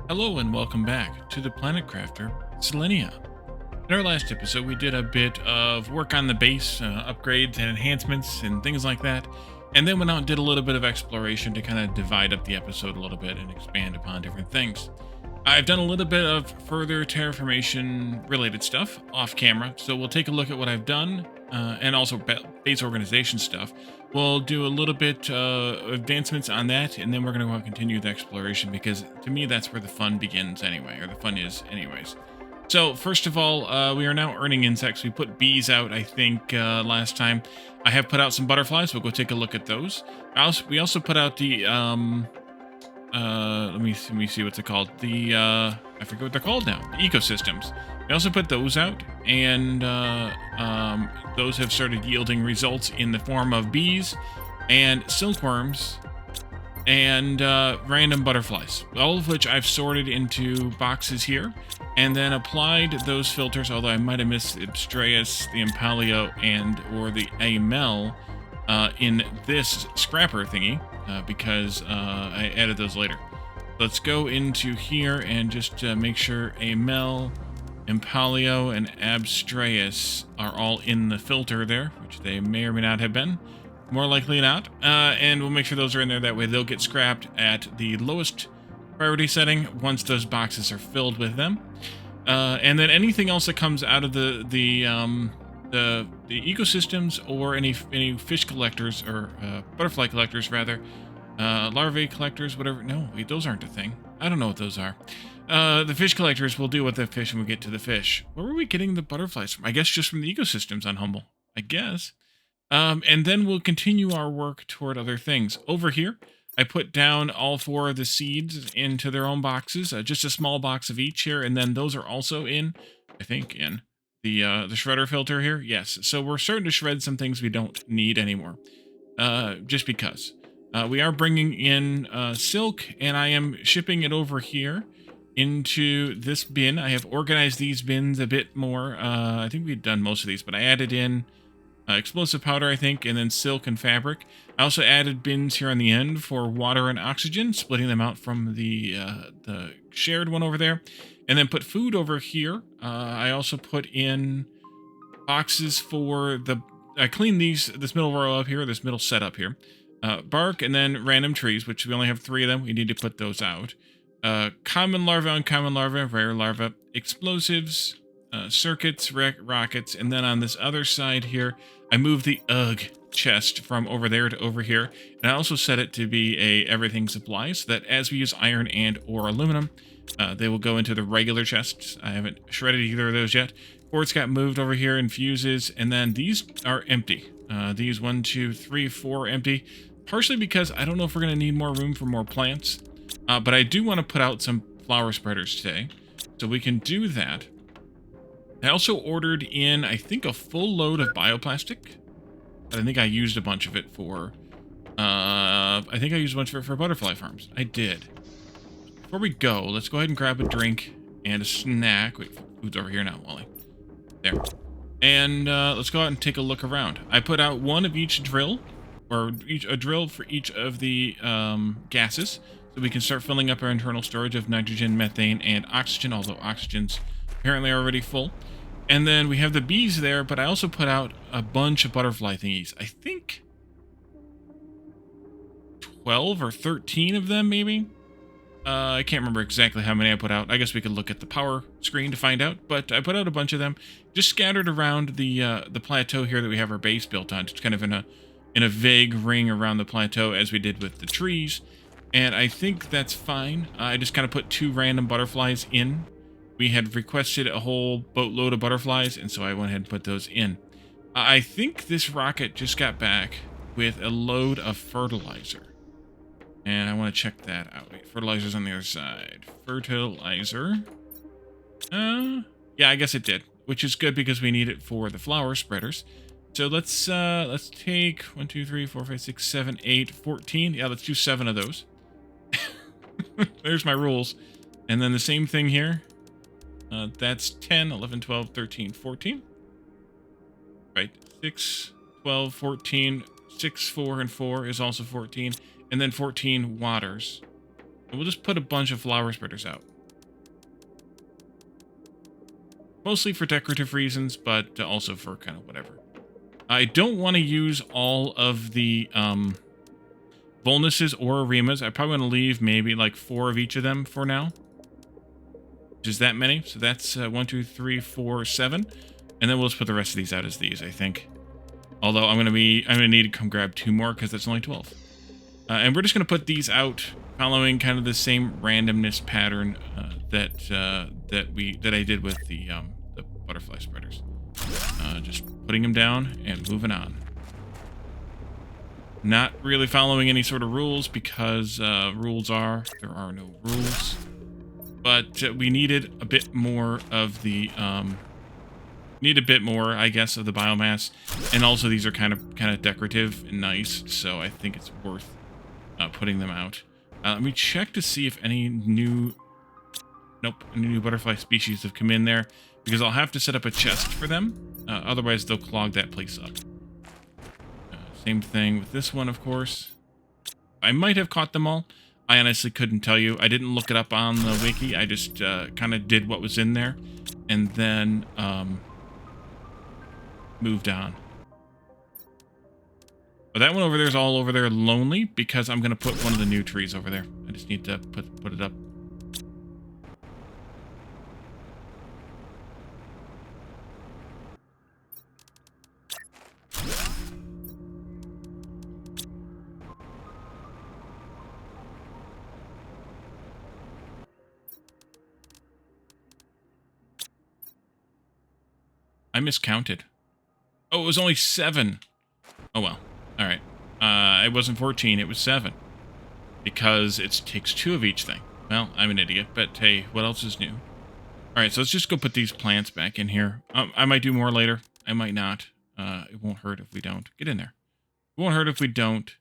Hello and welcome back to the Planet Crafter Selenia. In our last episode, we did a bit of work on the base, upgrades and enhancements and things like that, and then went out and did a little bit of exploration to kind of divide up the episode a little bit and expand upon different things. I've done a little bit of further terraformation related stuff off camera, so we'll take a look at what I've done and also base organization stuff. We'll do a little bit advancements on that, and then we're going to continue the exploration because to me that's where the fun begins anyway, or the fun is anyways. So first of all, we are now earning insects. We put bees out, I think, last time. I have put out some butterflies. We'll go take a look at those. We also put out the let me see what's it called. The I forget what they're called now. The ecosystems. We also put those out, and those have started yielding results in the form of bees and silkworms and random butterflies, all of which I've sorted into boxes here and then applied those filters, although I might have missed the Abstraeus, the Impalio, and or the Amel in this scrapper thingy because I added those later. Let's go into here and just make sure Amel, Impalio, and Abstraeus are all in the filter there, which they may or may not have been. More likely not. And we'll make sure those are in there. That way they'll get scrapped at the lowest priority setting once those boxes are filled with them. And then anything else that comes out of the ecosystems or any fish collectors or butterfly collectors rather, larvae collectors, whatever. No, wait, those aren't a thing. I don't know what those are. The fish collectors will deal with the fish when we get to the fish. Where were we getting the butterflies from? I guess just from the ecosystems on Humble. I guess. And then we'll continue our work toward other things. Over here, I put down all 4 of the seeds into their own boxes, just a small box of each here, and then those are also in, I think, in the shredder filter here. Yes, so we're starting to shred some things we don't need anymore, just because. We are bringing in silk, and I am shipping it over here into this bin. I have organized these bins a bit more. I think we've done most of these, but I added in explosive powder, I think, and then silk and fabric. I also added bins here on the end for water and oxygen, splitting them out from the shared one over there, and then put food over here. I also put in boxes for I cleaned this middle row up here, this middle setup here. Bark and then random trees, which we only have 3 of them. We need to put those out. Common larva, uncommon larva, rare larva, explosives, circuits, rockets, and then on this other side here, I moved the chest from over there to over here, and I also set it to be a everything supply, so that as we use iron and or aluminum, they will go into the regular chests. I haven't shredded either of those yet. Quartz got moved over here in fuses, and then these are empty. These 1, 2, 3, 4 empty, partially because I don't know if we're going to need more room for more plants, but I do want to put out some flower spreaders today, so we can do that. I also ordered in, I think, a full load of bioplastic. But I think I used a bunch of it for, butterfly farms. I did. Before we go, let's go ahead and grab a drink and a snack. Wait, food's over here now, Wally. There. And let's go out and take a look around. I put out 1 of each drill, or a drill for each of the gases, so we can start filling up our internal storage of nitrogen, methane, and oxygen, although oxygen's apparently already full. And then we have the bees there, but I also put out a bunch of butterfly thingies. I think 12 or 13 of them, maybe? I can't remember exactly how many I put out. I guess we could look at the power screen to find out, but I put out a bunch of them, just scattered around the plateau here that we have our base built on. It's kind of in a vague ring around the plateau, as we did with the trees, and I think that's fine. I just kind of put 2 random butterflies in. We had requested a whole boatload of butterflies, and so I went ahead and put those in. I think this rocket just got back with a load of fertilizer. And I want to check that out. Wait, fertilizer's on the other side. Fertilizer. Yeah, I guess it did, which is good because we need it for the flower spreaders. So let's take 1, 2, 3, 4, 5, 6, 7, 8, 14. Yeah, let's do 7 of those. There's my rules. And then the same thing here. That's 10, 11, 12, 13, 14. Right, 6, 12, 14, 6, 4, and 4 is also 14. And then 14 waters. We'll just put a bunch of flower spreaders out. Mostly for decorative reasons, but also for kind of whatever. I don't want to use all of the bonuses or aremas. I probably want to leave maybe like 4 of each of them for now. Which is that many. So that's 1, 2, 3, 4, 7. And then we'll just put the rest of these out as these, I think. Although I'm gonna need to come grab 2 more because that's only 12. And we're just gonna put these out following kind of the same randomness pattern that I did with the butterfly spreaders. Just putting them down and moving on. Not really following any sort of rules because there are no rules. But we needed a bit more of the I guess, of the biomass, and also these are kind of decorative and nice, so I think it's worth putting them out. Let me check to see if any new butterfly species have come in there, because I'll have to set up a chest for them, otherwise they'll clog that place up. Same thing with this one, of course. I might have caught them all. I honestly couldn't tell you. I didn't look it up on the wiki. I just kind of did what was in there, and then moved on. But that one over there is all over there lonely because I'm going to put one of the new trees over there. I just need to put it up. I miscounted. Oh, it was only 7. Oh, well. All right. It wasn't 14. It was 7. Because it takes 2 of each thing. Well, I'm an idiot, but hey, what else is new? All right, so let's just go put these plants back in here. I might do more later. I might not. It won't hurt if we don't. Get in there. It won't hurt if we don't.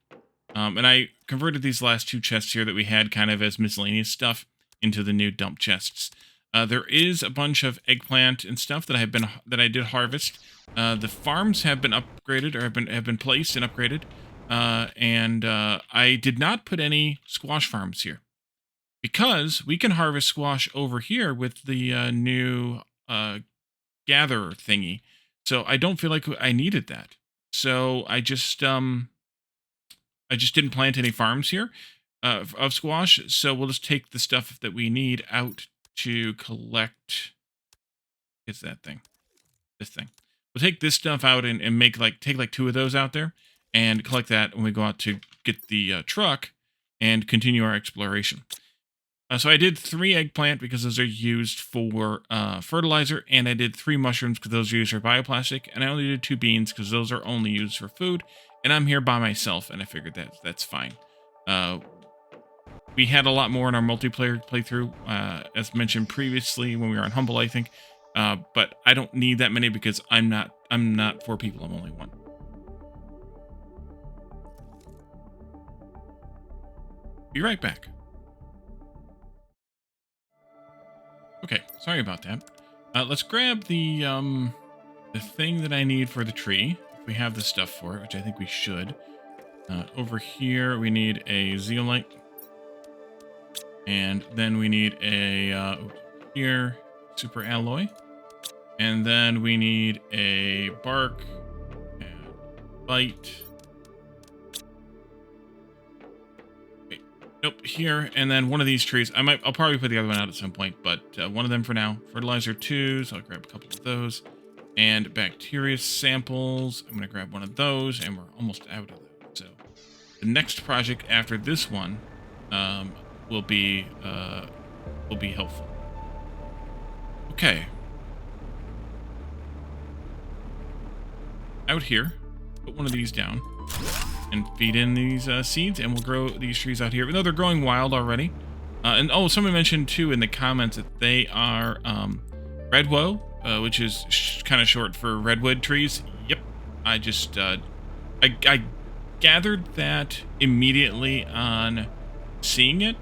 And I converted these last 2 chests here that we had kind of as miscellaneous stuff into the new dump chests. There is a bunch of eggplant and stuff that I did harvest. The farms have been upgraded, or have been placed and upgraded. And I did not put any squash farms here because we can harvest squash over here with the new gatherer thingy. So I don't feel like I needed that. So I just didn't plant any farms here of squash. So we'll just take the stuff that we need out to collect. It's that thing. This thing. We'll take this stuff out and take 2 of those out there and collect that when we go out to get the truck and continue our exploration. So I did 3 eggplant because those are used for fertilizer, and I did 3 mushrooms because those are used for bioplastic, and I only did 2 beans because those are only used for food, and I'm here by myself, and I figured that's fine. We had a lot more in our multiplayer playthrough, as mentioned previously when we were on Humble, I think. But I don't need that many because I'm not 4 people, I'm only 1. Be right back. Okay, sorry about that. Let's grab the thing that I need for the tree. If we have the stuff for it, which I think we should. Over here, we need a zeolite. And then we need a here super alloy, and then we need a bark and bite. Wait, nope, here, and then one of these trees. I'll probably put the other one out at some point, but one of them for now. Fertilizer 2, so I'll grab a couple of those, and bacteria samples. I'm gonna grab one of those, and we're almost out of those. So the next project after this one. Will be helpful. Okay. Out here, put one of these down and feed in these seeds, and we'll grow these trees out here. Even though they're growing wild already. And oh, someone mentioned too in the comments that they are redwood, which is kind of short for redwood trees. Yep. I just I gathered that immediately on seeing it.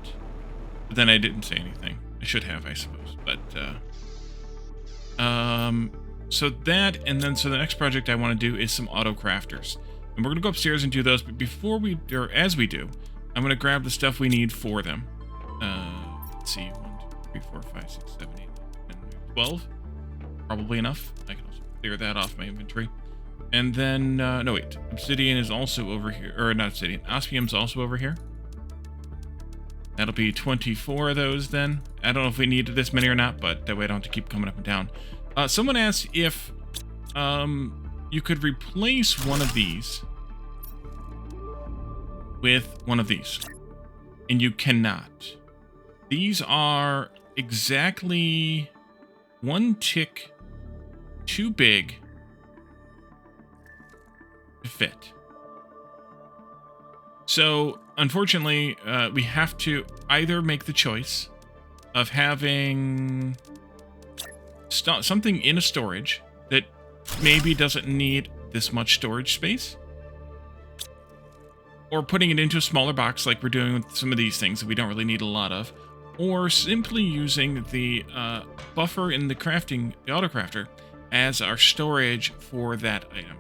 But then I didn't say anything. I should have, I suppose. But, so that, and then, so the next project I want to do is some auto crafters. And we're going to go upstairs and do those, but before we, or as we do, I'm going to grab the stuff we need for them. Let's see, 1, 2, 3, 4, 5, 6, 7, 8, 9, 10, 12. Probably enough. I can also clear that off my inventory. And then, no wait, obsidian is also over here, or not obsidian, osmium's also over here. That'll be 24 of those then. I don't know if we needed this many or not, but that way I don't have to keep coming up and down. Someone asked if you could replace one of these with one of these. And you cannot. These are exactly one tick too big to fit. So, unfortunately, we have to either make the choice of having something in a storage that maybe doesn't need this much storage space, or putting it into a smaller box like we're doing with some of these things that we don't really need a lot of, or simply using the buffer in the crafting, the autocrafter, as our storage for that item.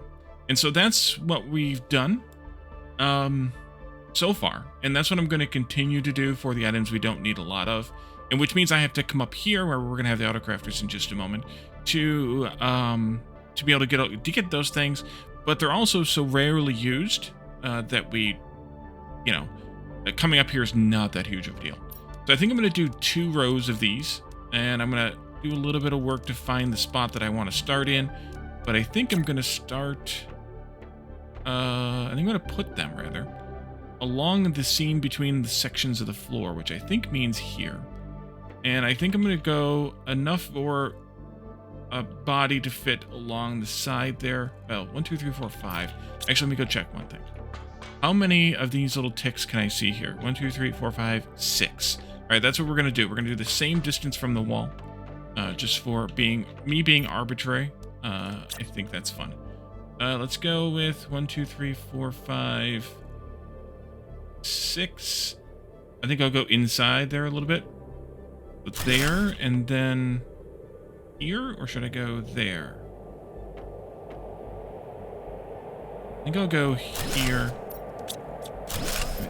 And so that's what we've done so far, and that's what I'm going to continue to do for the items we don't need a lot of, and which means I have to come up here where we're going to have the autocrafters in just a moment to be able to get those things, but they're also so rarely used that we, you know, coming up here is not that huge of a deal. So I think I'm going to do 2 rows of these, and I'm going to do a little bit of work to find the spot that I want to start in, but I think I'm going to start, I think I'm going to put them, rather, along the seam between the sections of the floor, which I think means here. And I think I'm going to go enough for a body to fit along the side there. Well, 1, 2, 3, 4, 5. Actually, let me go check one thing. How many of these little ticks can I see here? 1, 2, 3, 4, 5, 6. All right, that's what we're going to do. We're going to do the same distance from the wall, just for being arbitrary. I think that's fun. Let's go with 1, 2, 3, 4, 5, 6. I think I'll go inside there a little bit. But there, and then here, or should I go there? I think I'll go here.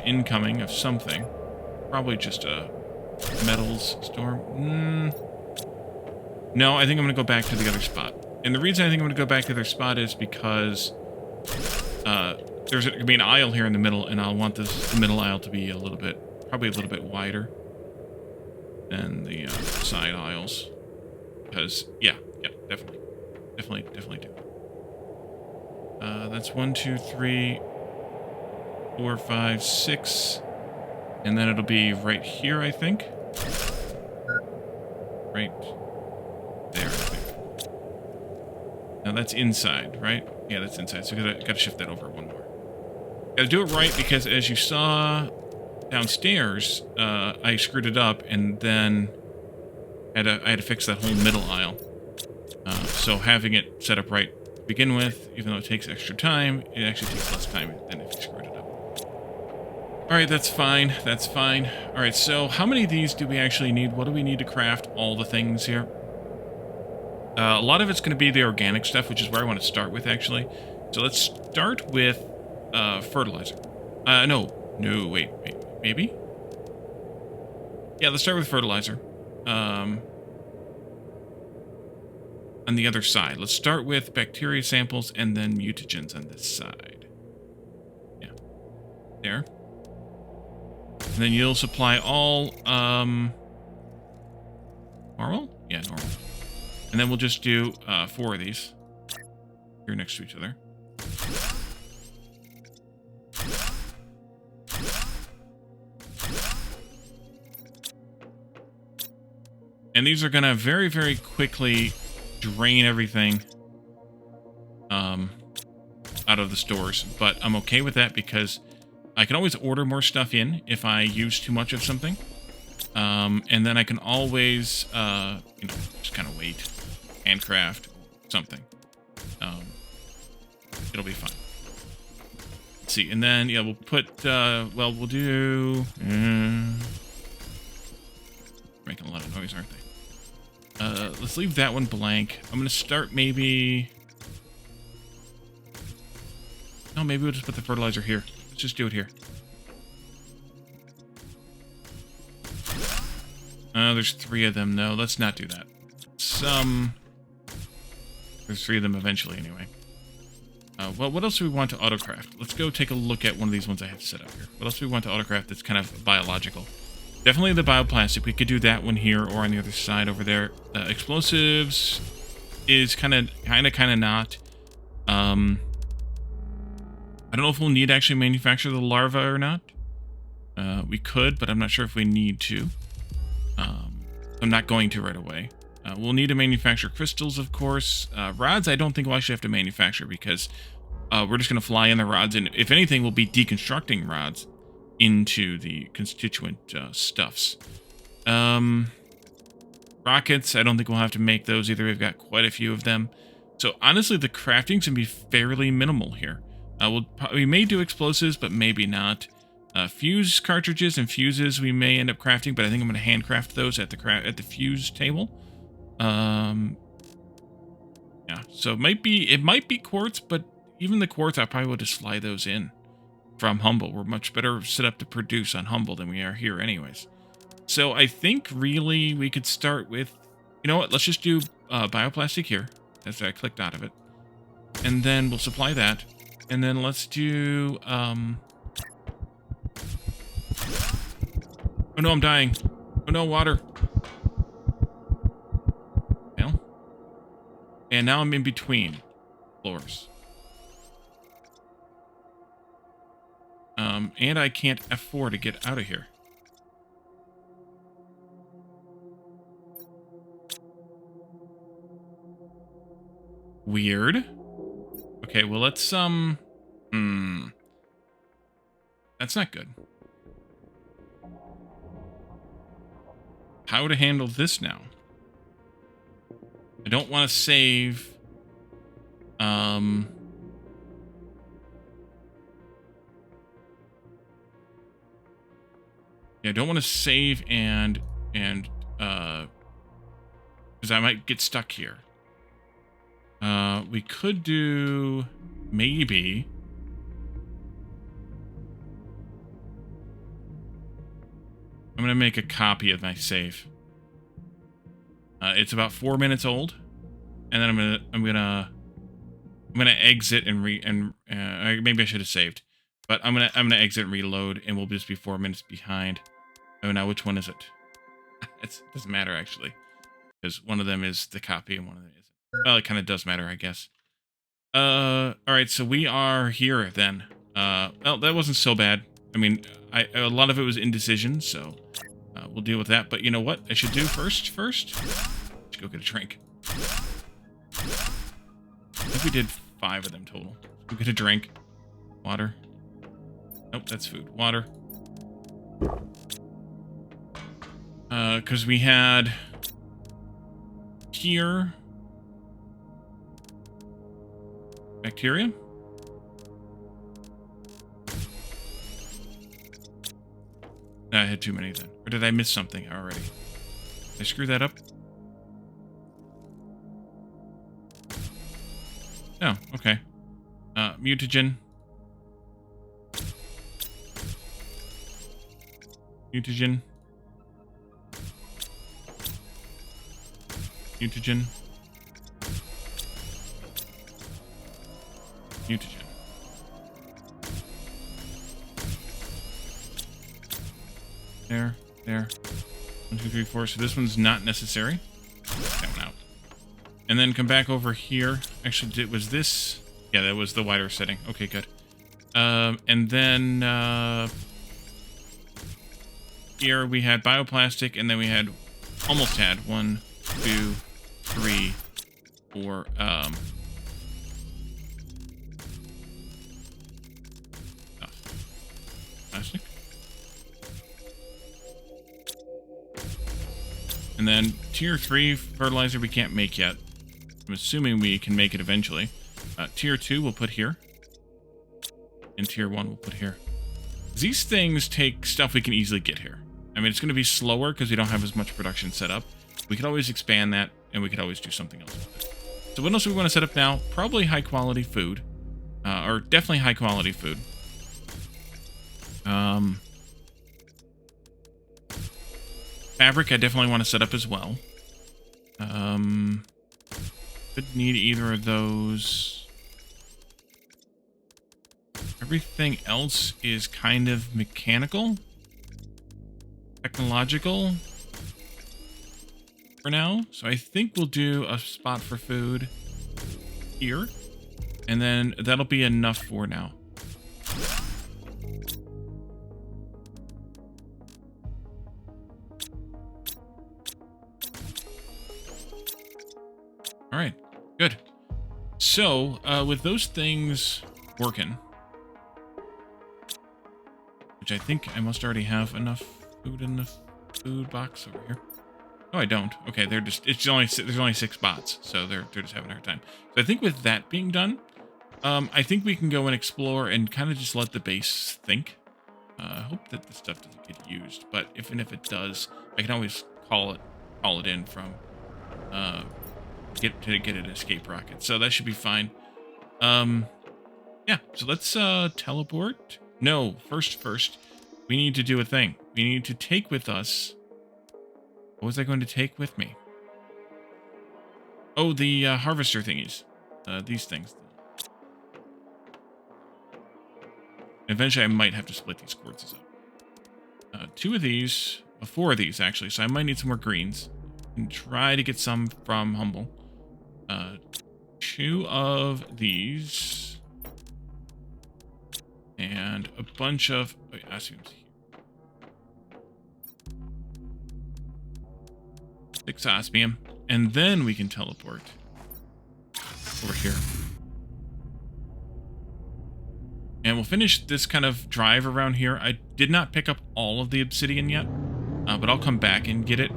Incoming of something. Probably just a metals store. No, I think I'm going to go back to the other spot. And the reason I think I'm going to go back to the other spot is because there's going to be an aisle here in the middle, and I'll want the middle aisle to be probably a little bit wider than the side aisles. Because, yeah, definitely do. That's 1, 2, 3, 4, 5, 6, and then it'll be right here, I think. Right there, I think. Now that's inside, right? Yeah, that's inside. So gotta shift that over one more. Gotta do it right because, as you saw downstairs, I screwed it up, and then I had to fix that whole middle aisle. So having it set up right to begin with, even though it takes extra time, it actually takes less time than if you screwed it up. Alright, that's fine. That's fine. Alright, so how many of these do we actually need? What do we need to craft all the things here? A lot of it's going to be the organic stuff, which is where I want to start with, actually. So let's start with fertilizer. No, wait, maybe? Yeah, let's start with fertilizer. On the other side. Let's start with bacteria samples and then mutagens on this side. Yeah. There. And then you'll supply all, normal? Yeah, normal. And then we'll just do 4 of these here next to each other. And these are going to very, very quickly drain everything out of the stores. But I'm okay with that because I can always order more stuff in if I use too much of something. And then I can always, just kind of wait. Handcraft something. It'll be fun. Let's see. And then, yeah, we'll put, well, we'll do... making a lot of noise, aren't they? Let's leave that one blank. I'm going to start maybe... No, maybe we'll just put the fertilizer here. Let's just do it here. There's 3 of them, though. Let's not do that. There's 3 of them eventually, anyway. Well, what else do we want to autocraft? Let's go take a look at one of these ones I have set up here. What else do we want to autocraft that's kind of biological? Definitely the bioplastic. We could do that one here or on the other side over there. Explosives is kind of not. I don't know if we'll need to actually manufacture the larva or not. We could, but I'm not sure if we need to. I'm not going to right away. We'll need to manufacture crystals, of course. Rods, I don't think we'll actually have to manufacture because we're just going to fly in the rods. And if anything, we'll be deconstructing rods into the constituent stuffs. Rockets, I don't think we'll have to make those either. We've got quite a few of them. So honestly, the crafting's going to be fairly minimal here. We may do explosives, but maybe not. Fuse cartridges and fuses we may end up crafting, but I think I'm going to handcraft those at the fuse table. Yeah, so it might be quartz, but even the quartz, I probably will just fly those in from Humble. We're much better set up to produce on Humble than we are here anyways. So I think really we could start with, you know what, let's just do bioplastic here. That's I clicked out of it. And then we'll supply that. And then let's do, oh no, I'm dying. Oh no, water. Well. And now I'm in between floors. And I can't F4 to get out of here. Weird. Okay, well, let's, that's not good. How to handle this now? I don't want to save, yeah, I don't want to save and because I might get stuck here. We could do maybe. I'm gonna make a copy of my save. It's about 4 minutes old, and then I'm gonna exit and maybe I should have saved, but I'm gonna exit and reload, and we'll just be 4 minutes behind. Oh, now which one is it? It doesn't matter actually, because one of them is the copy and one of them isn't. Well, it kind of does matter, I guess. All right, so we are here then. Well, that wasn't so bad. I mean, a lot of it was indecision, so we'll deal with that. But you know what I should do first? I should go get a drink. I think we did 5 of them total. Let's go get a drink. Water. Nope, that's food. Water. Because we had here bacteria. No, I had too many then. Or did I miss something already? Did I screw that up? Oh, okay. Mutagen. Mutagen. Mutagen. Mutagen. There. 1, 2, 3, 4. So this one's not necessary. That one out. And then come back over here. Actually, was this? Yeah, that was the wider setting. Okay, good. And then here we had bioplastic, and then we had almost had 1, 2, 3, 4. Plastic. And then tier 3 fertilizer we can't make yet. I'm assuming we can make it eventually. Tier 2 we'll put here. And tier 1 we'll put here. These things take stuff we can easily get here. I mean, it's going to be slower because we don't have as much production set up. We could always expand that, and we could always do something else with it. So what else do we want to set up now? Probably high-quality food. Or definitely high-quality food. Fabric I definitely want to set up as well. Could need either of those. Everything else is kind of mechanical, technological for now. So I think we'll do a spot for food here, and then that'll be enough for now. All right, good. So with those things working, which I think I must already have enough food in the food box over here. Oh, I don't. Okay, there's only 6 bots, so they're just having a hard time. So I think with that being done, I think we can go and explore and kind of just let the base think. I hope that the stuff doesn't get used, but if it does, I can always call it in from get an escape rocket. So that should be fine. Yeah. So let's teleport. No, first we need to do a thing. We need to take with us. What was I going to take with me? Oh, the harvester thingies. These things. Eventually, I might have to split these quartzes up. 2 of these, 4 of these actually. So I might need some more greens. And try to get some from Humble. 2 of these. And a bunch of osmiums here. 6 osmium. And then we can teleport over here. And we'll finish this kind of drive around here. I did not pick up all of the obsidian yet, but I'll come back and get it.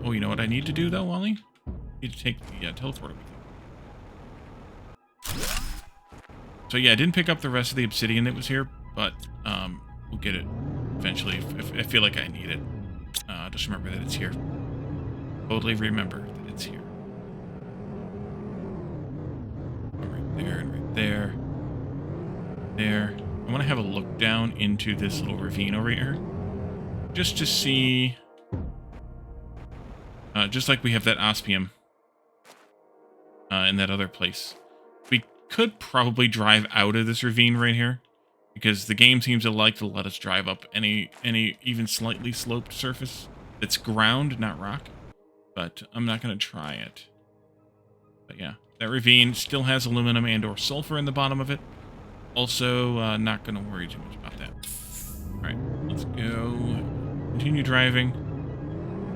Oh, you know what I need to do, though, Wally? I need to take the teleporter with you. So, yeah, I didn't pick up the rest of the obsidian that was here, but we'll get it eventually if I feel like I need it. Just remember that it's here. Totally remember that it's here. Right there and right there. There. I want to have a look down into this little ravine over here. Just to see... just like we have that osmium in that other place. We could probably drive out of this ravine right here, because the game seems to like to let us drive up any even slightly sloped surface that's ground, not rock. But I'm not going to try it. But yeah, that ravine still has aluminum and or sulfur in the bottom of it. Also, not going to worry too much about that. Alright, let's go. Continue driving.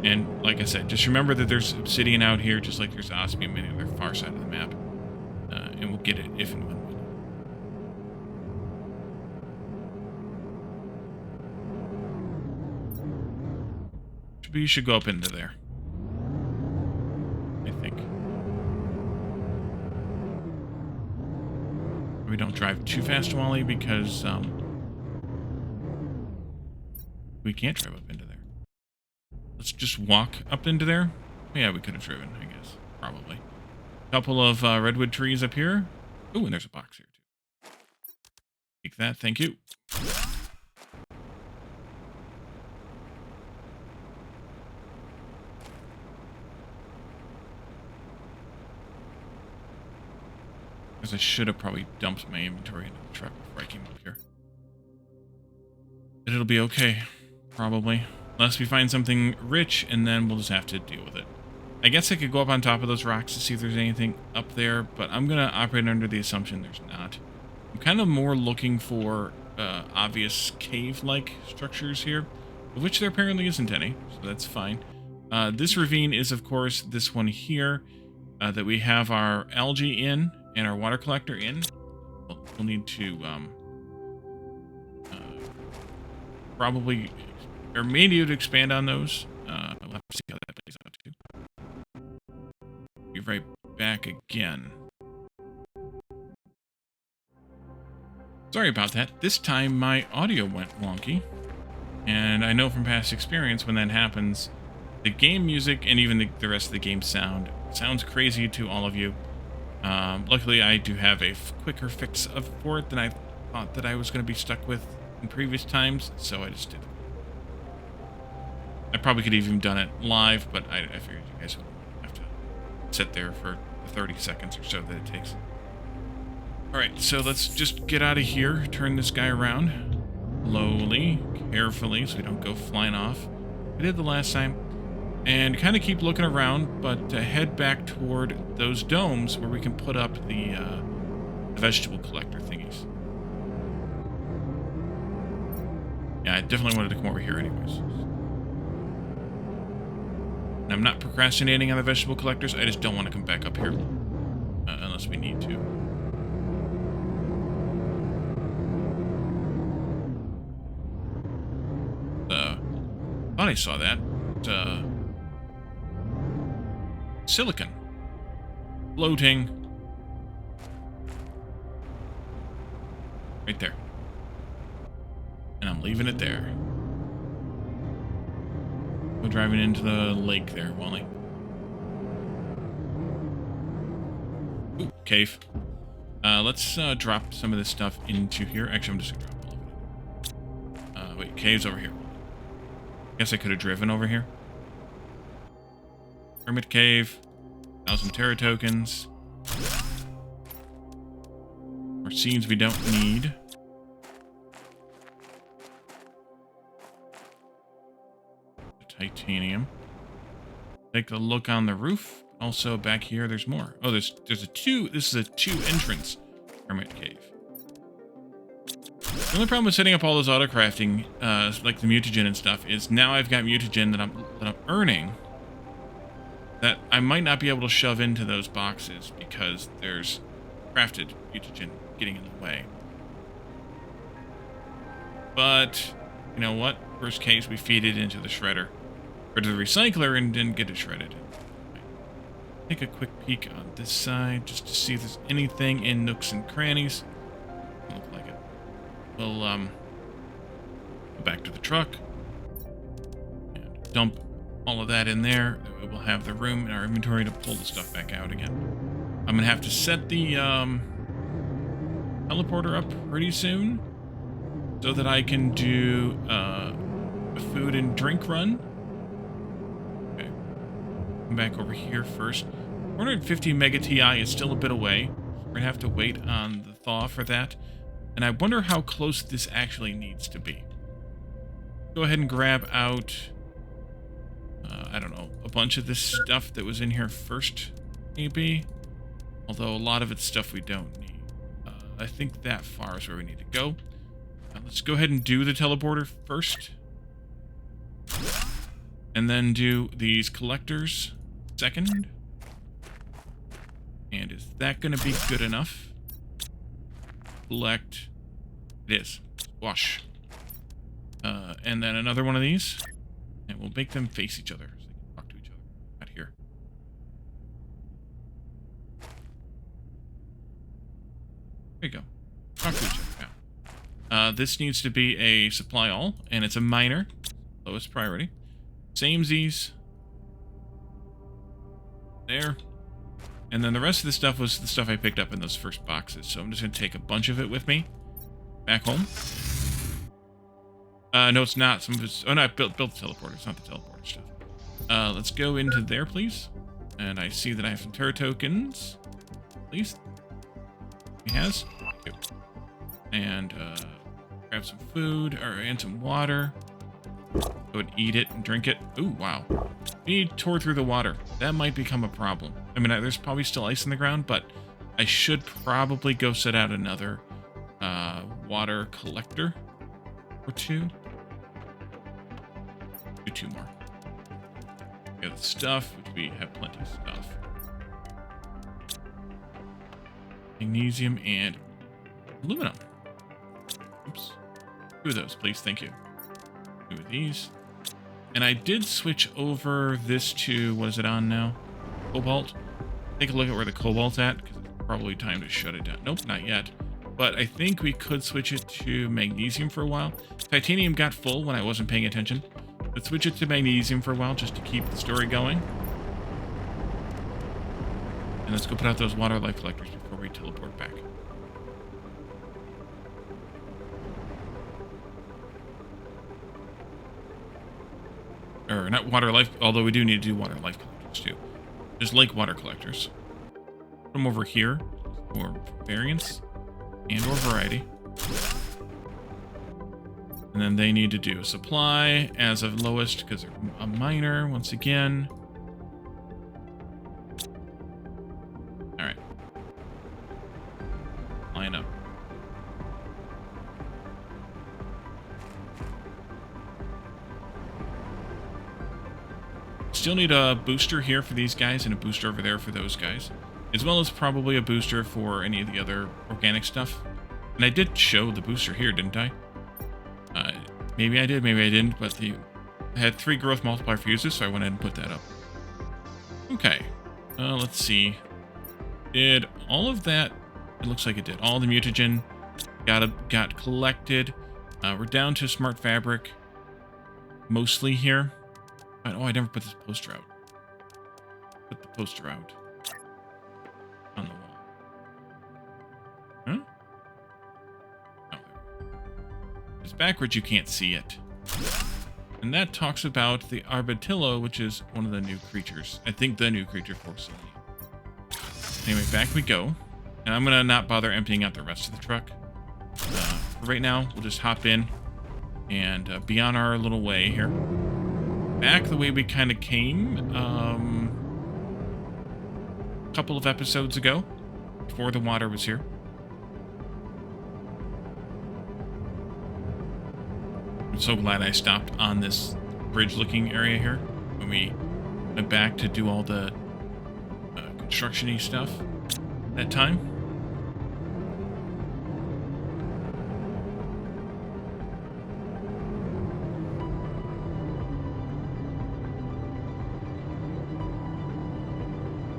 And like I said, just remember that there's obsidian out here, just like there's osmium in the other far side of the map. And we'll get it if and when we need. We should go up into there. I think. We don't drive too fast, Wally, because we can't drive up into there. Let's just walk up into there. Yeah, we could have driven, I guess. Probably. A couple of redwood trees up here. Oh, and there's a box here, too. Take that, thank you. I should have probably dumped my inventory into the truck before I came up here. But it'll be okay, probably. Unless we find something rich, and then we'll just have to deal with it. I guess I could go up on top of those rocks to see if there's anything up there, but I'm going to operate under the assumption there's not. I'm kind of more looking for obvious cave-like structures here, of which there apparently isn't any, so that's fine. This ravine is, of course, this one here that we have our algae in. And our water collector in. We'll need to probably, or maybe to expand on those. We'll have to see how that plays out too. Be right back again. Sorry about that. This time my audio went wonky. And I know from past experience when that happens, the game music and even the rest of the game sounds crazy to all of you. Luckily, I do have a quicker fix for it than I thought that I was going to be stuck with in previous times, so I just did it. I probably could have even done it live, but I figured you guys would have to sit there for the 30 seconds or so that it takes. Alright, so let's just get out of here, turn this guy around. Slowly, carefully, so we don't go flying off. We did the last time. And kind of keep looking around, but head back toward those domes where we can put up the vegetable collector thingies. Yeah, I definitely wanted to come over here anyways. And I'm not procrastinating on the vegetable collectors, I just don't want to come back up here. Unless we need to. Thought I saw that. Silicon. Floating. Right there. And I'm leaving it there. We're driving into the lake there, Wally. Ooh, cave. Let's drop some of this stuff into here. Actually, I'm just gonna drop all of it. Wait, cave's over here. Guess I could have driven over here. Hermit cave. 1,000 Terra tokens. More seeds we don't need. Titanium. Take a look on the roof. Also back here, there's more. Oh, there's a two. This is a 2 entrance hermit cave. The only problem with setting up all those auto crafting, like the mutagen and stuff, is now I've got mutagen that I'm earning that I might not be able to shove into those boxes because there's crafted mutagen getting in the way. But you know what? Worst case, we feed it into the shredder or to the recycler and then get it shredded. Take a quick peek on this side just to see if there's anything in nooks and crannies. Doesn't look like it. We'll go back to the truck and dump all of that in there. That way we'll have the room in our inventory to pull the stuff back out again. I'm gonna have to set the teleporter up pretty soon so that I can do a food and drink run. Okay, come back over here first. 450 Mega TI is still a bit away. We're gonna have to wait on the thaw for that. And I wonder how close this actually needs to be. Go ahead and grab out, I don't know, a bunch of this stuff that was in here first, maybe. Although a lot of it's stuff we don't need. I think that far is where we need to go. Let's go ahead and do the teleporter first. And then do these collectors second. And is that going to be good enough? Collect. It is. Wash. And then another one of these. And we'll make them face each other so they can talk to each other. Out here. There you go. Talk to each other now. This needs to be a supply all, and it's a minor. Lowest priority. Samesies. There. And then the rest of the stuff was the stuff I picked up in those first boxes. So I'm just going to take a bunch of it with me. Back home. No, it's not. Some of it's... Oh, no, I built the teleporter. It's not the teleporter stuff. Let's go into there, please. And I see that I have some Terra tokens. Please. He has. Yep. And grab some food and some water. Go and eat it and drink it. Ooh, wow. We tore through the water. That might become a problem. I mean, there's probably still ice in the ground, but I should probably go set out another water collector or two. Do 2 more. We have the stuff, which we have plenty of stuff. Magnesium and aluminum. Oops. 2 of those, please. Thank you. 2 of these. And I did switch over this to, what is it on now? Cobalt. Take a look at where the cobalt's at, because it's probably time to shut it down. Nope, not yet. But I think we could switch it to magnesium for a while. Titanium got full when I wasn't paying attention. Let's switch it to magnesium for a while, just to keep the story going. And let's go put out those water life collectors before we teleport back. or not water life, although we do need to do water life collectors too. Just lake water collectors. Put them over here for variance and or variety. And then they need to do a supply as of lowest because they're a minor once again. All right. Line up. Still need a booster here for these guys and a booster over there for those guys, as well as probably a booster for any of the other organic stuff. And I did show the booster here, didn't I? Maybe I did, maybe I didn't, but I had 3 growth multiplier fuses, so I went ahead and put that up. Okay, let's see. Did all of that? It looks like it did. All the mutagen got collected. We're down to smart fabric, mostly here. Oh, I never put this poster out. Put the poster out on the wall. Huh? Oh, there. It's backwards, you can't see it. And that talks about the Armadillo, which is one of the new creatures. I think the new creature for Selene. Anyway, back we go. And I'm going to not bother emptying out the rest of the truck. For right now, we'll just hop in and be on our little way here. Back the way we kind of came a couple of episodes ago, before the water was here. I'm so glad I stopped on this bridge-looking area here when we went back to do all the construction-y stuff that time.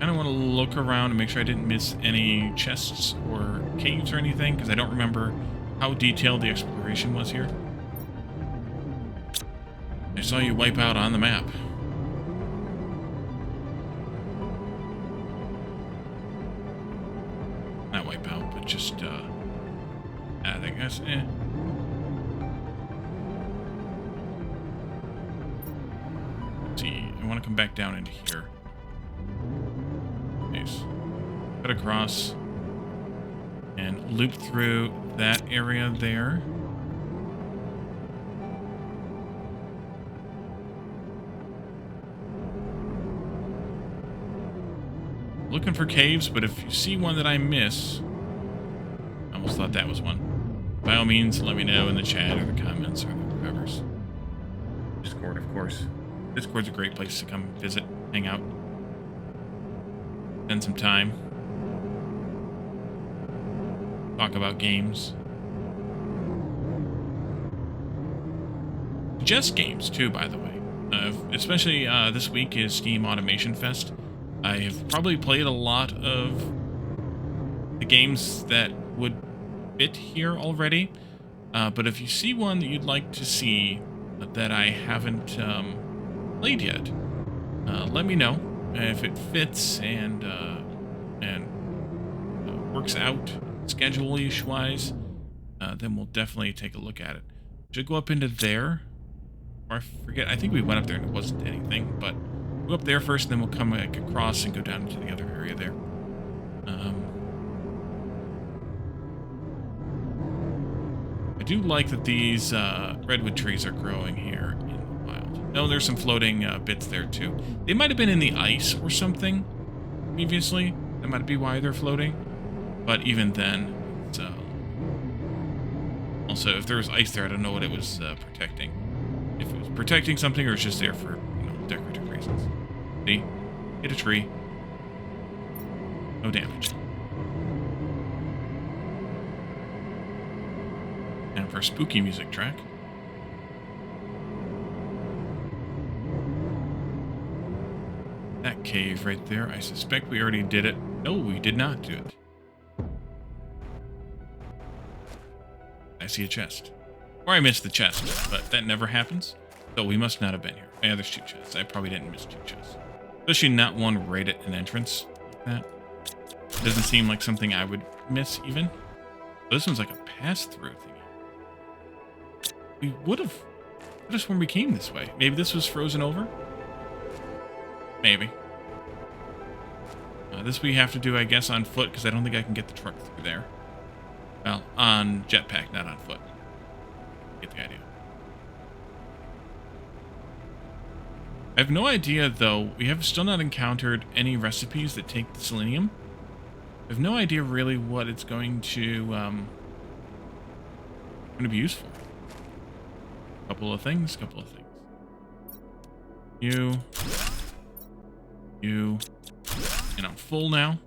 I want to look around and make sure I didn't miss any chests or caves or anything, because I don't remember how detailed the exploration was here. I saw you wipe out on the map. Not wipe out, but just, I guess, Let's see, I want to come back down into here. Cut across and loop through that area there. Looking for caves, but if you see one that I miss, I almost thought that was one. By all means, let me know in the chat or the comments or whatever. Discord, of course. Discord's a great place to come visit, hang out. Spend some time. Talk about games. Just games, too, by the way. Especially this week is Steam Automation Fest. I have probably played a lot of the games that would fit here already. But if you see one that you'd like to see that I haven't played yet, let me know. If it fits and works out schedule-ish wise, then we'll definitely take a look at it. Should go up into there, or I forget. I think we went up there and it wasn't anything, but we'll go up there first, and then we'll come back across and go down into the other area there. I do like that these redwood trees are growing here. No, there's some floating bits there, too. They might have been in the ice or something previously. That might be why they're floating. But even then, it's, also, if there was ice there, I don't know what it was protecting. If it was protecting something or it's just there for, decorative reasons. See? Hit a tree. No damage. And for a spooky music track. That cave right there, I suspect we already did it. No, we did not do it. I see a chest. Or I missed the chest, but that never happens. So we must not have been here. Yeah, there's 2 chests. I probably didn't miss 2 chests. Especially not one right at an entrance like that. Doesn't seem like something I would miss even. This one's like a pass-through thingy. We would have... I just when we came this way. Maybe this was frozen over? Maybe. This we have to do, I guess, on foot, because I don't think I can get the truck through there. Well, on jetpack, not on foot. Get the idea. I have no idea, though. We have still not encountered any recipes that take the selenium. I have no idea really what it's going to be used for. Couple of things. You, and I'm full now.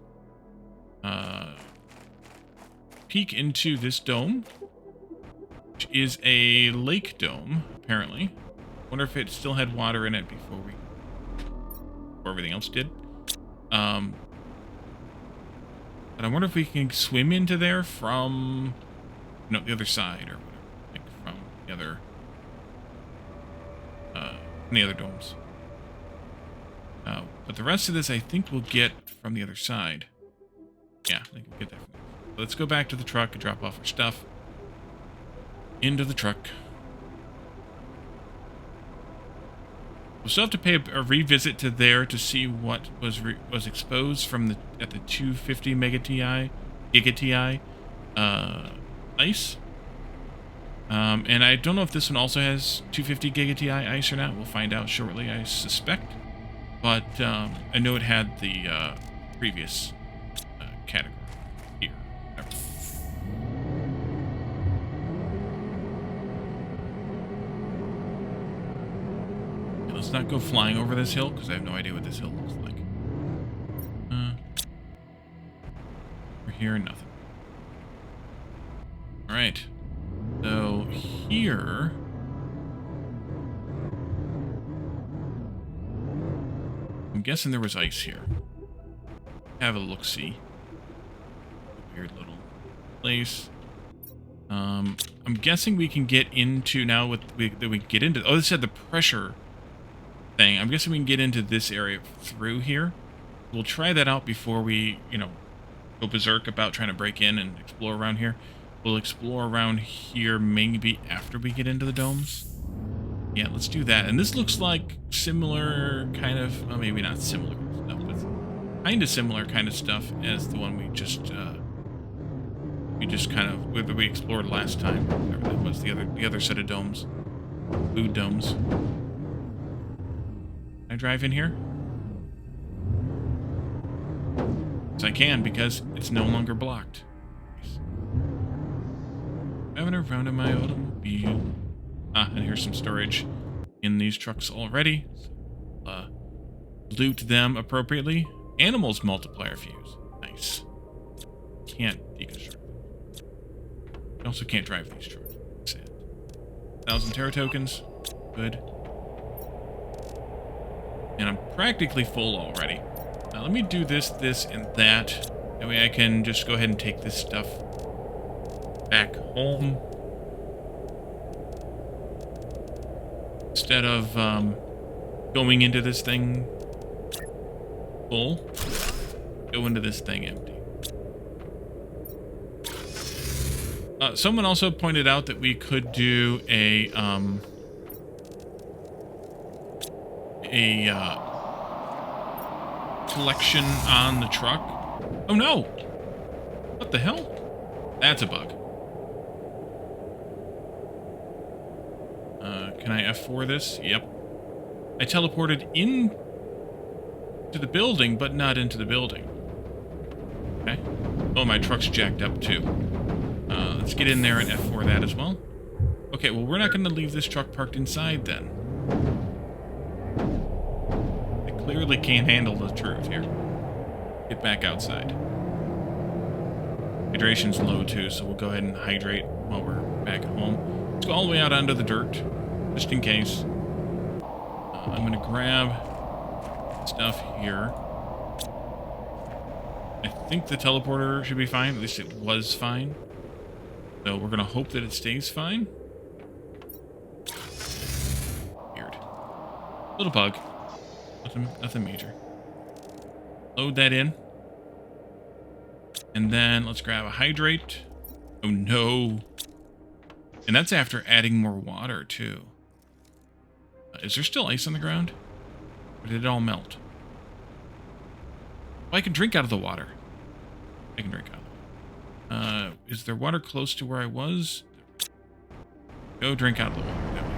Peek into this dome, which is a lake dome, apparently. Wonder if it still had water in it before everything else did. But I wonder if we can swim into there from, the other side or whatever, like from the other domes. But the rest of this, I think we'll get from the other side. Yeah, I think we'll get that from there. So let's go back to the truck and drop off our stuff into the truck. We'll still have to pay a revisit to there to see what was exposed from at the 250 Giga TI ice. And I don't know if this one also has 250 Giga TI ice or not. We'll find out shortly, I suspect. But I know it had the previous category here. Whatever. Okay, let's not go flying over this hill, because I have no idea what this hill looks like. Over here, nothing. Alright. So, here... I'm guessing there was ice here. Have a look-see. Weird little place. I'm guessing we can get into now that we can get into. Oh, this had the pressure thing. I'm guessing we can get into this area through here. We'll try that out before we, go berserk about trying to break in and explore around here. We'll explore around here maybe after we get into the domes. Yeah, let's do that. And this looks like similar kind of, well, maybe not similar stuff, but kind of similar kind of stuff as the one we just we explored last time. Whatever that was, the other set of domes, food domes. Can I drive in here? Yes, I can, because it's no longer blocked. Nice. Driving around in my automobile. Ah, and here's some storage in these trucks already. So, loot them appropriately. Animals multiplier fuse. Nice. Can't deconstruct them. I also can't drive these trucks. Sad. 1,000 Terra tokens. Good. And I'm practically full already. Now let me do this, and that. That way I can just go ahead and take this stuff back home. Instead of going into this thing full, go into this thing empty. Someone also pointed out that we could do a collection on the truck. Oh no! What the hell? That's a bug. Can I F4 this? Yep. I teleported in to the building, but not into the building. Okay. Oh, my truck's jacked up too. Let's get in there and F4 that as well. Okay, well, we're not going to leave this truck parked inside then. I clearly can't handle the truth here. Get back outside. Hydration's low too, so we'll go ahead and hydrate while we're back at home. Let's go all the way out onto the dirt, just in case. I'm going to grab stuff here. I think the teleporter should be fine. At least it was fine. So we're going to hope that it stays fine. Weird. Little bug. Nothing major. Load that in. And then let's grab a hydrate. Oh no. And that's after adding more water, too. Is there still ice on the ground? Or did it all melt? Oh, I can drink out of the water. I can drink out of the water. Is there water close to where I was? Go drink out of the water. That way.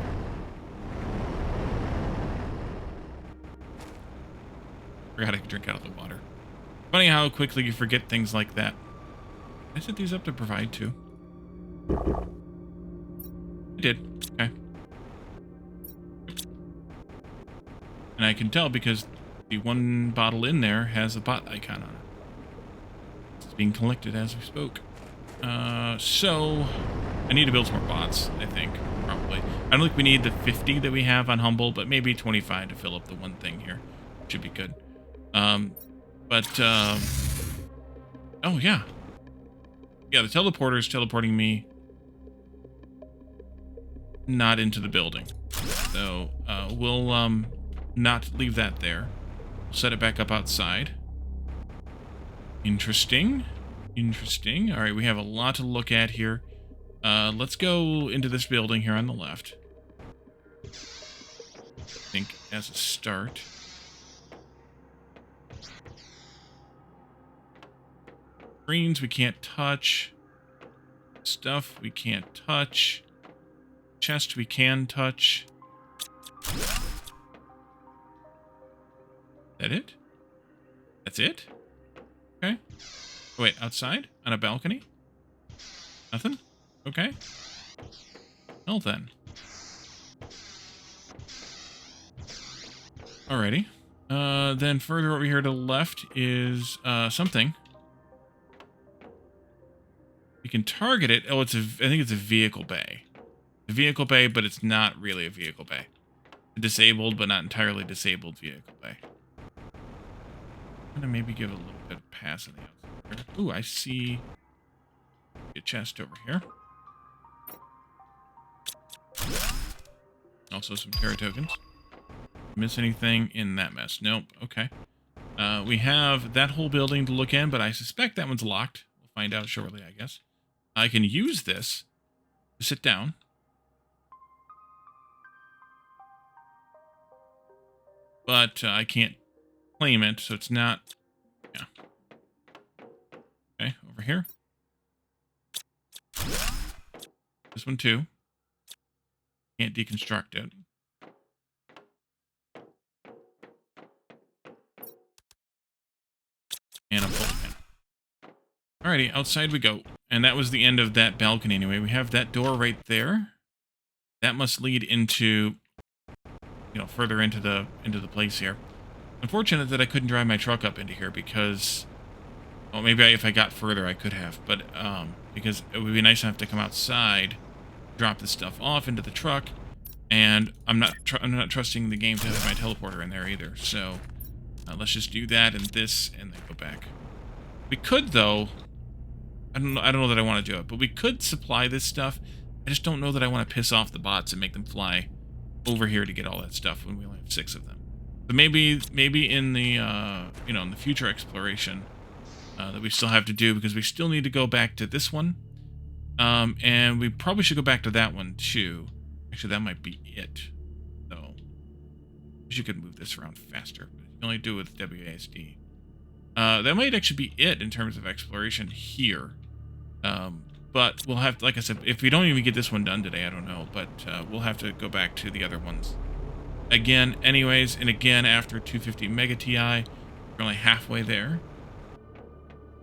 Forgot I could drink out of the water. Funny how quickly you forget things like that. I set these up to provide too. I did. Okay. And I can tell because the one bottle in there has a bot icon on it. It's being collected as we spoke. So I need to build some more bots, I think, probably. I don't think we need the 50 that we have on Humble, but maybe 25 to fill up the one thing here. Should be good. Oh yeah. Yeah, the teleporter is teleporting me not into the building. So, we'll, not leave that there. We'll set it back up outside. Interesting. Interesting. All right, we have a lot to look at here. Let's go into this building here on the left. I think as a start. Screens we can't touch. Stuff we can't touch. Chest we can touch. That it? That's it? Okay. Oh, wait, outside? On a balcony? Nothing? Okay. Well then. Alrighty. Then further over here to the left is something. We can target it. Oh, I think it's a vehicle bay. A vehicle bay, but it's not really a vehicle bay. A disabled, but not entirely disabled vehicle bay. I'm gonna maybe give it a little bit of pass on the outside. Ooh, I see a chest over here. Also some Terra tokens. Miss anything in that mess? Nope. Okay. We have that whole building to look in, but I suspect that one's locked. We'll find out shortly, I guess. I can use this to sit down. But I can't claim it, so it's not... Yeah. Okay, over here. This one too. Can't deconstruct it. And a pull again. Alrighty, outside we go. And that was the end of that balcony anyway. We have that door right there. That must lead into, you know, further into the place here. Unfortunate that I couldn't drive my truck up into here because, well, maybe if I got further I could have, but because it would be nice enough to come outside, drop this stuff off into the truck, and I'm not trusting the game to have my teleporter in there either. So let's just do that and this, and then go back. We could though. I don't know that I want to do it, but we could supply this stuff. I just don't know that I want to piss off the bots and make them fly over here to get all that stuff when we only have 6 of them. But maybe in the you know, in the future exploration that we still have to do, because we still need to go back to this one, and we probably should go back to that one too. Actually, that might be it. So you could move this around faster, but you can only do it with WASD. That might actually be it in terms of exploration here. But we'll have, like I said, if we don't even get this one done today, I don't know, but we'll have to go back to the other ones again anyways, and again after 250 Mega TI. We're only halfway there,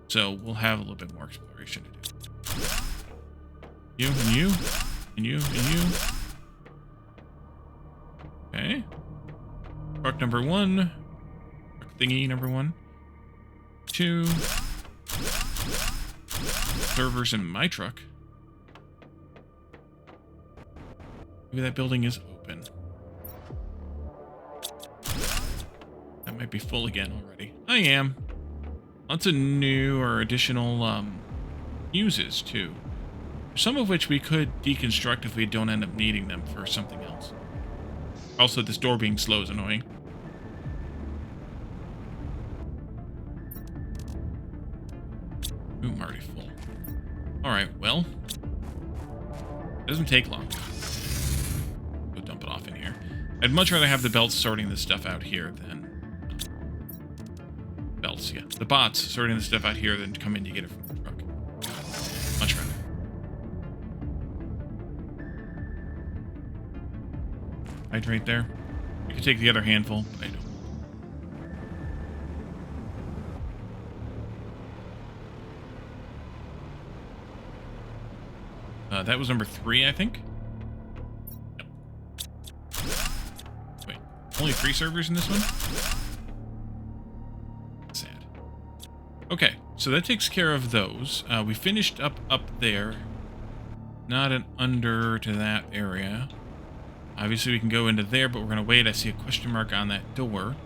so we'll have a little bit more exploration to do. You and you and you and you. Okay, truck number 1, truck thingy number 1, 2 servers in my truck. Maybe that building is open. That might be full again already. I am. Lots of new or additional uses too. Some of which we could deconstruct if we don't end up needing them for something else. Also, this door being slow is annoying. Ooh, I'm already full. Alright, well. It doesn't take long. Go dump it off in here. I'd much rather have the belts sorting this stuff out here than else, yeah. The bots sorting the stuff out here, then come in to get it from the truck. Much rather. Right there. You can take the other handful, but I don't. That was number 3, I think. Yep. Wait, only 3 servers in this one? Sad. Okay, so that takes care of those. We finished up there. Not an under to that area. Obviously, we can go into there, but we're going to wait. I see a question mark on that door.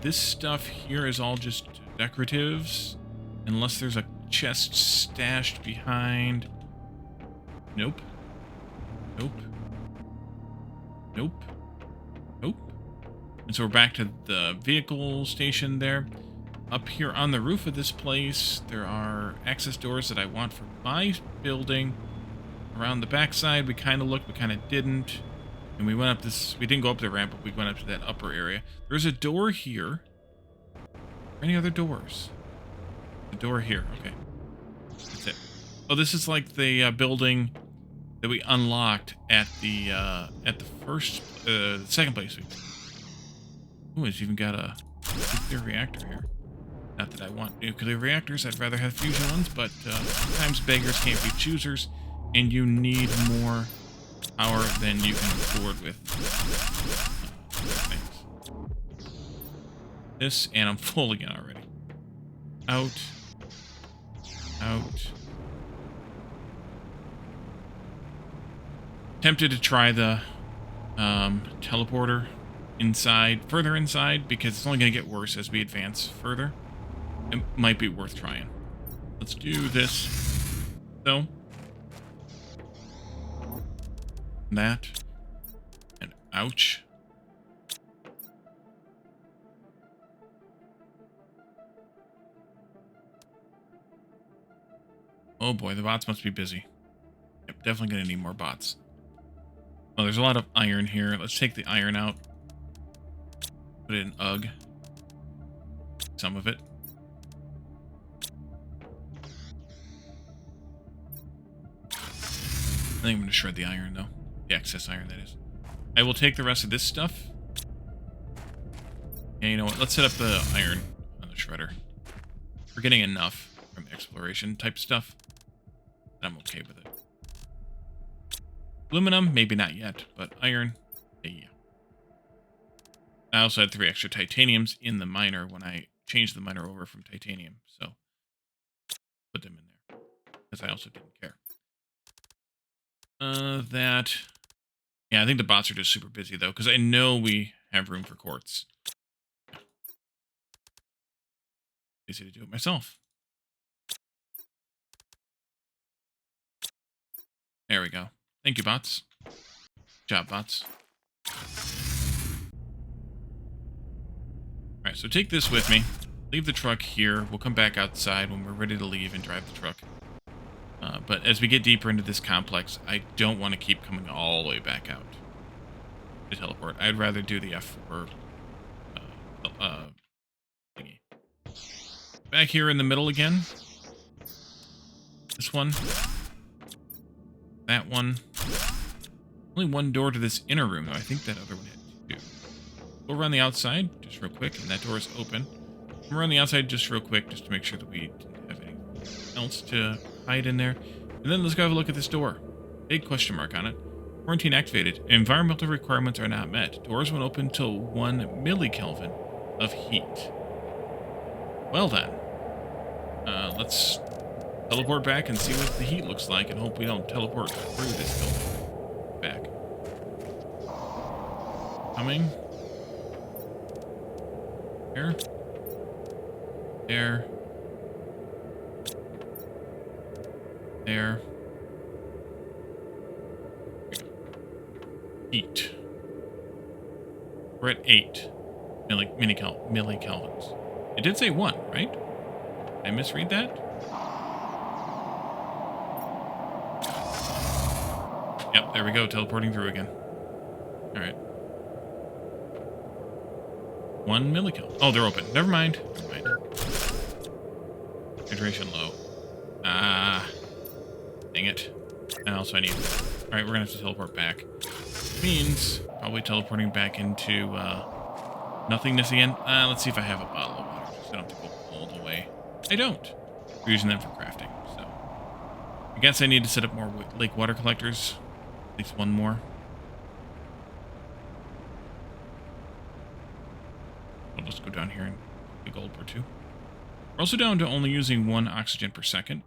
This stuff here is all just decoratives. Unless there's a chest stashed behind. Nope. Nope. Nope. Nope. And so we're back to the vehicle station there. Up here on the roof of this place, there are access doors that I want for my building. Around the backside, we kind of looked, we kind of didn't. And we went up this, we didn't go up the ramp, but we went up to that upper area. There's a door here. Any other doors? A door here, okay. That's it. Oh, this is like the building that we unlocked at the second place. Ooh, it's even got a nuclear reactor here. Not that I want nuclear reactors, I'd rather have fusion ones, but sometimes beggars can't be choosers, and you need more power than you can afford with things. This, and I'm full again already. Out. Out. Tempted to try the teleporter inside, further inside, because it's only going to get worse as we advance further. It might be worth trying. Let's do this. So. That. And ouch. Oh boy, the bots must be busy. Yep, definitely going to need more bots. Oh, there's a lot of iron here. Let's take the iron out. Put it in UG. Some of it. I think I'm going to shred the iron, though. The excess iron, that is. I will take the rest of this stuff. Yeah, you know what? Let's set up the iron on the shredder. We're getting enough from exploration type stuff. I'm okay with it. Aluminum, maybe not yet, but iron, yeah. I also had 3 extra titaniums in the miner when I changed the miner over from titanium, so put them in there, because I also didn't care. Yeah, I think the bots are just super busy, though, because I know we have room for quartz. Easy to do it myself. There we go. Thank you, bots. Good job, bots. Alright, so take this with me. Leave the truck here. We'll come back outside when we're ready to leave and drive the truck. But as we get deeper into this complex, I don't want to keep coming all the way back out to teleport. I'd rather do the F4 thingy. Back here in the middle again. This one. That one. Only one door to this inner room, though. I think that other one had 2. We'll run the outside just real quick, and that door is open. We'll run the outside just real quick, just to make sure that we didn't have anything else to hide in there. And then let's go have a look at this door. Big question mark on it. Quarantine activated. Environmental requirements are not met. Doors won't open till 1 millikelvin of heat. Well then. Let's teleport back and see what the heat looks like, and hope we don't teleport through this building. Back. Coming. Here. There. There. Heat. We're at 8 millikelvins. It did say 1, right? Did I misread that? Yep, there we go, teleporting through again. Alright. 1 millikelvin. Oh, they're open. Never mind. Never mind. Hydration low. Ah. Dang it. And also I need that. Alright, we're gonna have to teleport back. Means probably teleporting back into nothingness again. Let's see if I have a bottle of water. So I don't have to go all the way. I don't. We're using them for crafting, so. I guess I need to set up more lake water collectors. At least one more. I'll just go down here and get gold per 2. We're also down to only using 1 oxygen per second,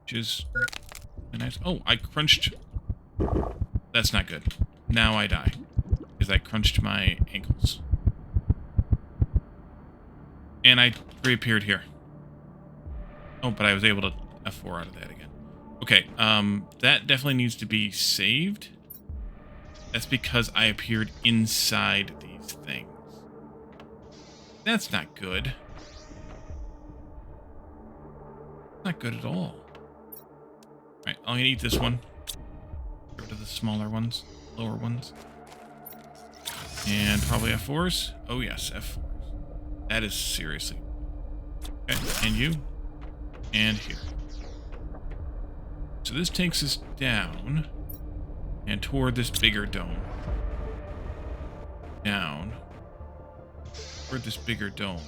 which is nice. Oh, I crunched. That's not good. Now I die because I crunched my ankles. And I reappeared here. Oh, but I was able to F4 out of that again. Okay, that definitely needs to be saved. That's because I appeared inside these things. That's not good. Not good at all. Alright, I'm gonna eat this one. Get rid of the smaller ones, lower ones. And probably F4s. Oh yes, F4s. That is seriously. Okay, and you. And here. So this takes us down and toward this bigger dome. Down. Toward this bigger dome.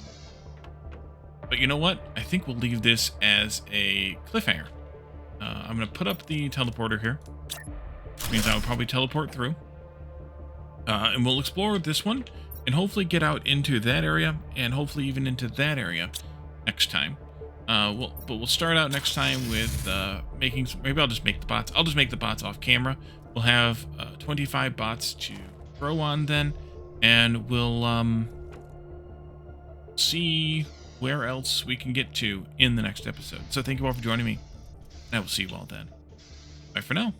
But you know what? I think we'll leave this as a cliffhanger. I'm going to put up the teleporter here. Which means I'll probably teleport through. And we'll explore this one. And hopefully get out into that area. And hopefully even into that area next time. But we'll start out next time with making some... Maybe I'll just make the bots. I'll just make the bots off camera. We'll have 25 bots to grow on then. And we'll see where else we can get to in the next episode. So thank you all for joining me. And I will see you all then. Bye for now.